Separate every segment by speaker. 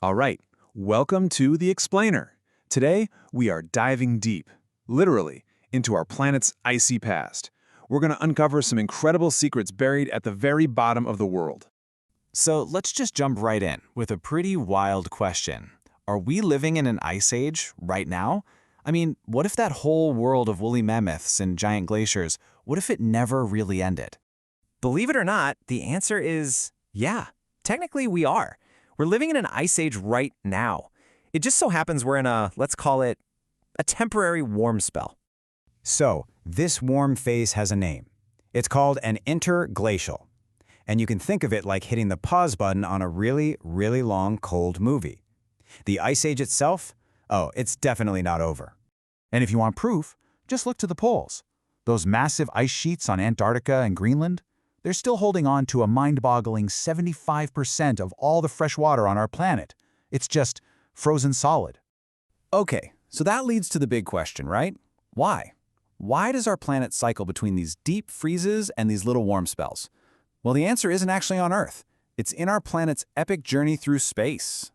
Speaker 1: All right, welcome to The Explainer. Today, we are diving deep, literally, into our planet's icy past. We're going to uncover some incredible secrets buried at the very bottom of the world.
Speaker 2: So let's just jump right in with a pretty wild question. Are we living in an ice age right now? I mean, what if that whole world of woolly mammoths and giant glaciers, what if it never really ended?
Speaker 3: Believe it or not, the answer is yeah. Technically, we are. We're living in an ice age right now. It just so happens we're in let's call it, a temporary warm spell.
Speaker 4: So, this warm phase has a name. It's called an interglacial. And you can think of it like hitting the pause button on a really, really long, cold movie. The ice age itself? Oh, it's definitely not over.
Speaker 5: And if you want proof, just look to the poles. Those massive ice sheets on Antarctica and Greenland, they're still holding on to a mind-boggling 75% of all the fresh water on our planet. It's just frozen solid.
Speaker 2: Okay, so that leads to the big question, right? Why? Why does our planet cycle between these deep freezes and these little warm spells? Well, the answer isn't actually on Earth. It's in our planet's epic journey through space.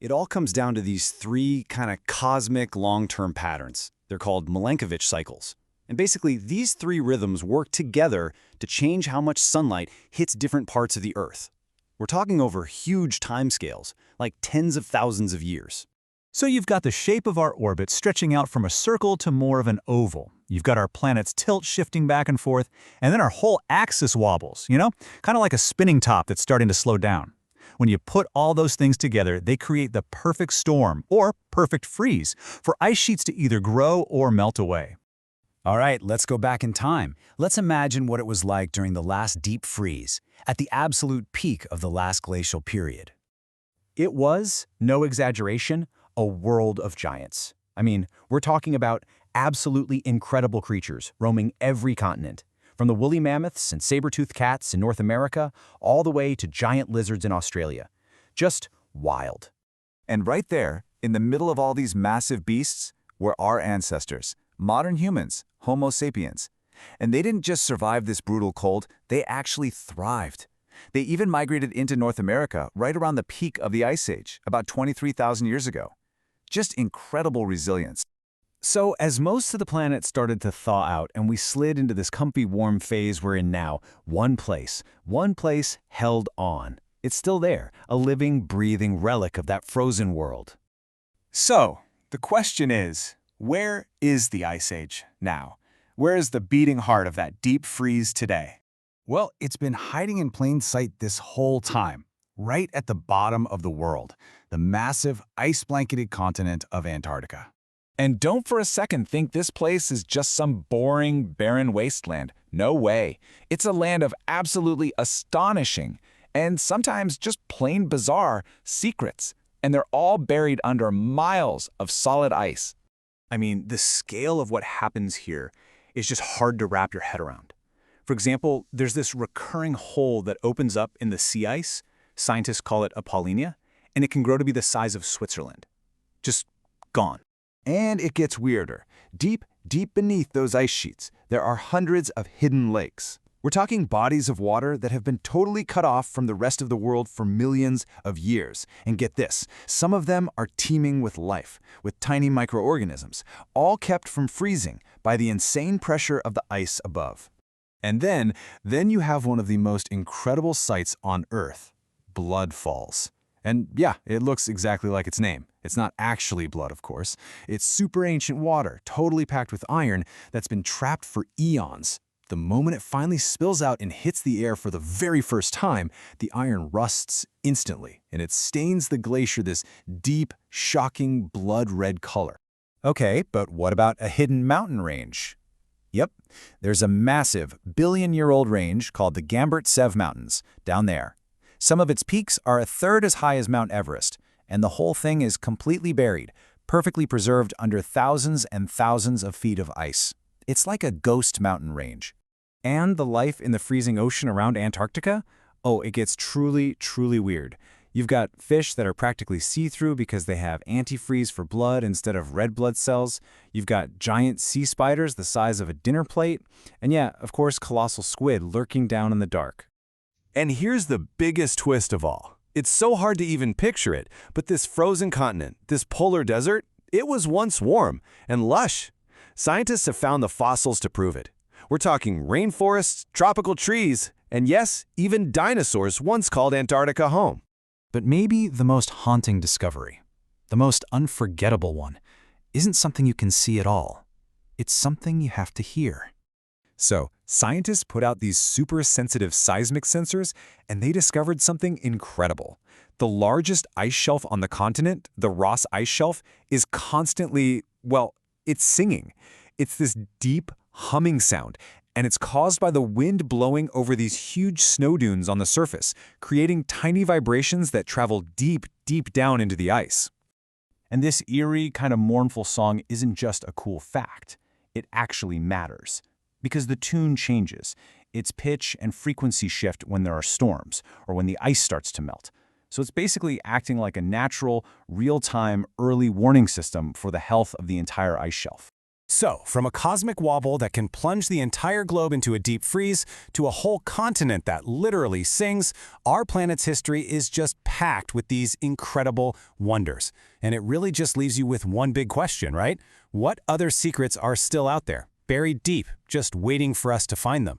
Speaker 4: It all comes down to these three kind of cosmic long-term patterns. They're called Milankovitch cycles. And basically, these three rhythms work together to change how much sunlight hits different parts of the Earth. We're talking over huge timescales, like tens of thousands of years.
Speaker 5: So you've got the shape of our orbit stretching out from a circle to more of an oval. You've got our planet's tilt shifting back and forth, and then our whole axis wobbles, kind of like a spinning top that's starting to slow down. When you put all those things together, they create the perfect storm, or perfect freeze, for ice sheets to either grow or melt away.
Speaker 4: All right, let's go back in time. Let's imagine what it was like during the last deep freeze, at the absolute peak of the last glacial period.
Speaker 5: It was, no exaggeration, a world of giants. I mean, we're talking about absolutely incredible creatures roaming every continent, from the woolly mammoths and saber-toothed cats in North America all the way to giant lizards in Australia. Just wild.
Speaker 6: And right there, in the middle of all these massive beasts, were our ancestors, modern humans, Homo sapiens. And they didn't just survive this brutal cold, they actually thrived. They even migrated into North America right around the peak of the Ice Age, about 23,000 years ago. Just incredible resilience.
Speaker 4: So, as most of the planet started to thaw out and we slid into this comfy warm phase we're in now, one place held on. It's still there, a living, breathing relic of that frozen world.
Speaker 1: So, the question is, where is the Ice Age now? Where is the beating heart of that deep freeze today?
Speaker 5: Well, it's been hiding in plain sight this whole time, right at the bottom of the world, the massive ice-blanketed continent of Antarctica.
Speaker 1: And don't for a second think this place is just some boring, barren wasteland. No way. It's a land of absolutely astonishing, and sometimes just plain bizarre, secrets. And they're all buried under miles of solid ice.
Speaker 7: I mean, the scale of what happens here is just hard to wrap your head around. For example, there's this recurring hole that opens up in the sea ice. Scientists call it Apollonia, and it can grow to be the size of Switzerland. Just gone.
Speaker 6: And it gets weirder. Deep beneath those ice sheets, there are hundreds of hidden lakes. We're talking bodies of water that have been totally cut off from the rest of the world for millions of years. And get this, some of them are teeming with life, with tiny microorganisms, all kept from freezing by the insane pressure of the ice above.
Speaker 1: And then you have one of the most incredible sights on Earth, blood falls. And yeah, it looks exactly like its name. It's not actually blood, of course. It's super ancient water, totally packed with iron, that's been trapped for eons. The moment it finally spills out and hits the air for the very first time, the iron rusts instantly, and it stains the glacier this deep, shocking, blood-red color.
Speaker 4: Okay, but what about a hidden mountain range? Yep, there's a massive billion-year-old range called the Gambert-Sev Mountains down there. Some of its peaks are a third as high as Mount Everest, and the whole thing is completely buried, perfectly preserved under thousands and thousands of feet of ice. It's like a ghost mountain range. And the life in the freezing ocean around Antarctica? Oh, it gets truly, truly weird. You've got fish that are practically see-through because they have antifreeze for blood instead of red blood cells. You've got giant sea spiders the size of a dinner plate. And yeah, of course, colossal squid lurking down in the dark.
Speaker 1: And here's the biggest twist of all.
Speaker 6: It's so hard to even picture it, but this frozen continent, this polar desert, it was once warm and lush. Scientists have found the fossils to prove it. We're talking rainforests, tropical trees, and yes, even dinosaurs once called Antarctica home.
Speaker 2: But maybe the most haunting discovery, the most unforgettable one, isn't something you can see at all. It's something you have to hear.
Speaker 1: So, scientists put out these super sensitive seismic sensors, and they discovered something incredible. The largest ice shelf on the continent, the Ross Ice Shelf, is constantly, well, it's singing. It's this deep, humming sound, and it's caused by the wind blowing over these huge snow dunes on the surface, creating tiny vibrations that travel deep, deep down into the ice.
Speaker 7: And this eerie, kind of mournful song isn't just a cool fact. It actually matters. Because the tune changes. Its pitch and frequency shift when there are storms, or when the ice starts to melt. So it's basically acting like a natural, real-time, early warning system for the health of the entire ice shelf.
Speaker 2: So, from a cosmic wobble that can plunge the entire globe into a deep freeze, to a whole continent that literally sings, our planet's history is just packed with these incredible wonders. And it really just leaves you with one big question, right? What other secrets are still out there, buried deep, just waiting for us to find them?